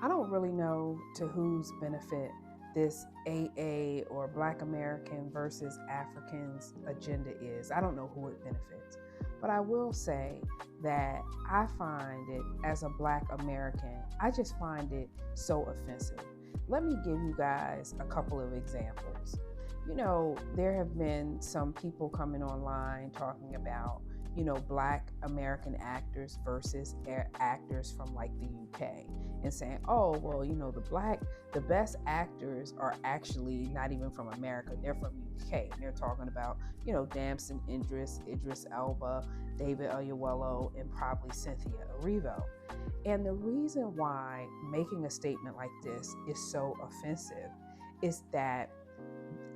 I don't really know to whose benefit this AA or Black American versus Africans agenda is. I don't know who it benefits. But I will say that I find it, as a Black American, I just find it so offensive. Let me give you guys a couple of examples. There have been some people coming online talking about, Black American actors versus actors from like the UK, and saying, oh, well, the best actors are actually not even from America, they're from UK. And they're talking about, Damson Idris Elba, David Oyelowo, and probably Cynthia Erivo. And the reason why making a statement like this is so offensive is that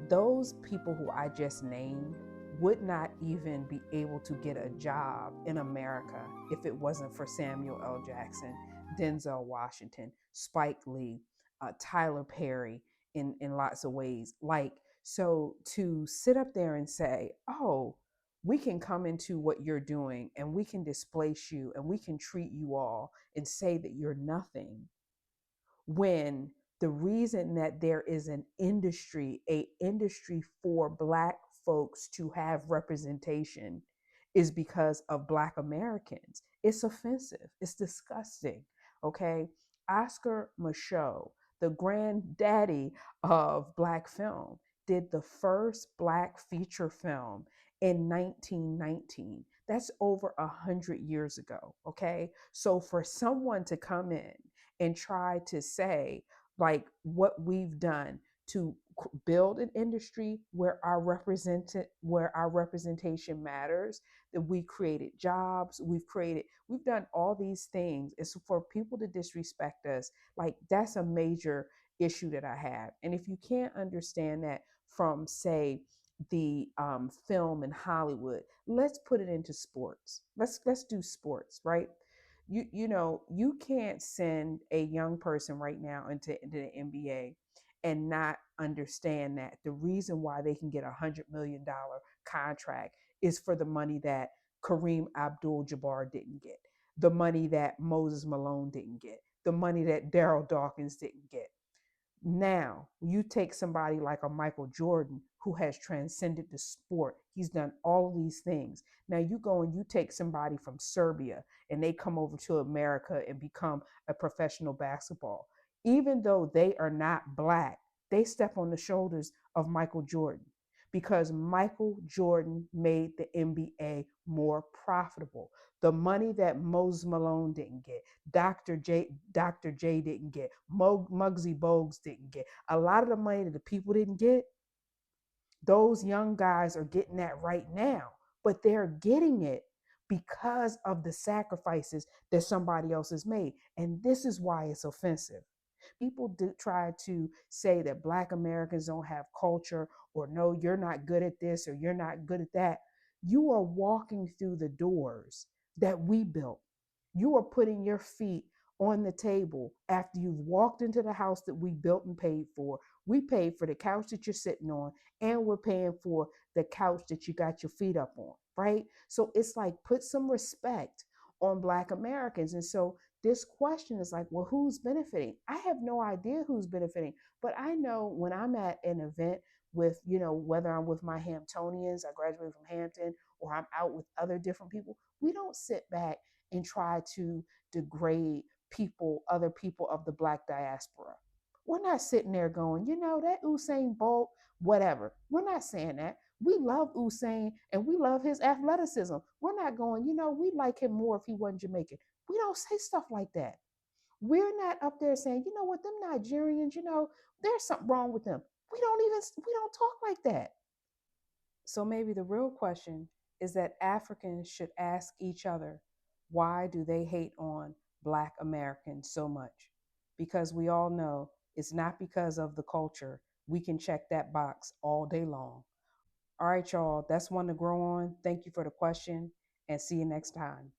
those people who I just named would not even be able to get a job in America if it wasn't for Samuel L. Jackson, Denzel Washington, Spike Lee, Tyler Perry, in lots of ways. Like, so to sit up there and say, oh, we can come into what you're doing and we can displace you and we can treat you all and say that you're nothing, when the reason that there is a industry for Black folks to have representation is because of Black Americans. It's offensive, it's disgusting. Okay, Oscar Micheaux, the granddaddy of Black film, did the first Black feature film in 1919. That's over 100 years ago. Okay, so for someone to come in and try to say, like, what we've done to build an industry where our representation matters, that we created jobs, we've done all these things. It's for people to disrespect us. Like, that's a major issue that I have. And if you can't understand that from, say, the film in Hollywood, let's put it into sports. Let's do sports, right? You can't send a young person right now into the NBA and not understand that the reason why they can get $100 million contract is for the money that Kareem Abdul-Jabbar didn't get, the money that Moses Malone didn't get, the money that Daryl Dawkins didn't get. Now, you take somebody like a Michael Jordan who has transcended the sport. He's done all of these things. Now, you go and you take somebody from Serbia and they come over to America and become a professional basketball. Even though they are not Black, they step on the shoulders of Michael Jordan because Michael Jordan made the NBA more profitable. The money that Moses Malone didn't get, Dr. J didn't get, Muggsy Bogues didn't get. A lot of the money that the people didn't get, those young guys are getting that right now. But they're getting it because of the sacrifices that somebody else has made. And this is why it's offensive. People do try to say that Black Americans don't have culture, or no, you're not good at this, or you're not good at that. You are walking through the doors that we built. You are putting your feet on the table after you've walked into the house that we built and paid for. We paid for the couch that you're sitting on, and we're paying for the couch that you got your feet up on, right? So it's like, put some respect on Black Americans. And so this question is like, well, who's benefiting? I have no idea who's benefiting, but I know when I'm at an event with, whether I'm with my Hamptonians, I graduated from Hampton, or I'm out with other different people, we don't sit back and try to degrade other people of the Black diaspora. We're not sitting there going, that Usain Bolt, whatever. We're not saying that. We love Usain and we love his athleticism. We're not going, we like him more if he wasn't Jamaican. We don't say stuff like that. We're not up there saying, what, them Nigerians, there's something wrong with them. We don't talk like that. So maybe the real question is that Africans should ask each other, why do they hate on Black Americans so much? Because we all know it's not because of the culture. We can check that box all day long. All right, y'all, that's one to grow on. Thank you for the question, and see you next time.